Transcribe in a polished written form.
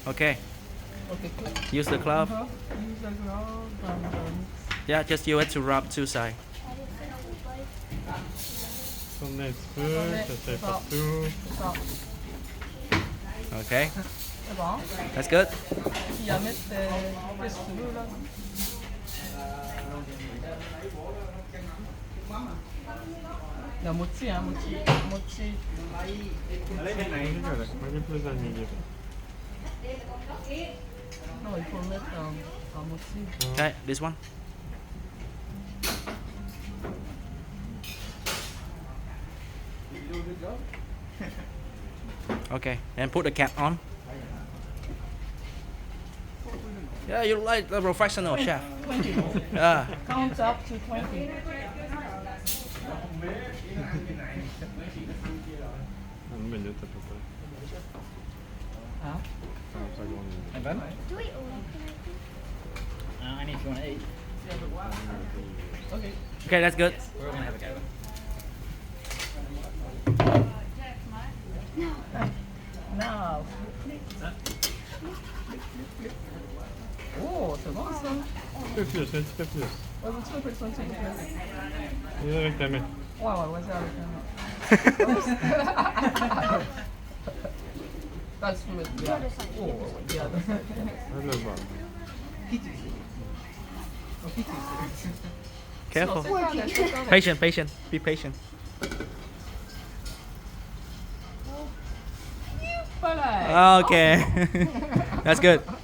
Okay. Okay, click. Use the glove. Use the glove and Yeah, just use it to rub two sides. 손에 술, 젖을 박수. stop. Okay. C'est bon. That's good. Puis à mettre qu'est-ce que tu veux là. La mochi, hein, mochi. Mochi. 많이 풀다니 이게. Non, il faut mettre en mochi. Okay, this one. Okay, and put the cap on. Yeah, you like the professional chef. 20. Yeah. Count up to 20. 한 minuto total. Huh? 5 segundos. I need if you want to eat. Okay. Okay, that's good. We're all gonna have a go. Now. Oh, c'est bon ça. Un petit peu plus, un petit peu plus. Ouais, tu peux faire ça, s'il te plaît. Viens avec ta main. Ouais, vas-y avec la main. That's good. Yeah. Oh, yeah. Allez, va. Careful. Patient. Patient, patient. Be patient. Voilà. Okay. That's good.